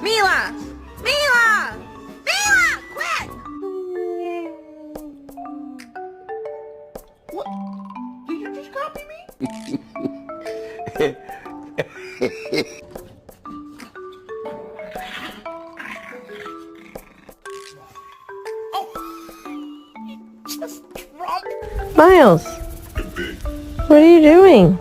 Mila! Mila! Mila! Quick! What? Did you just copy me? Miles, what are you doing?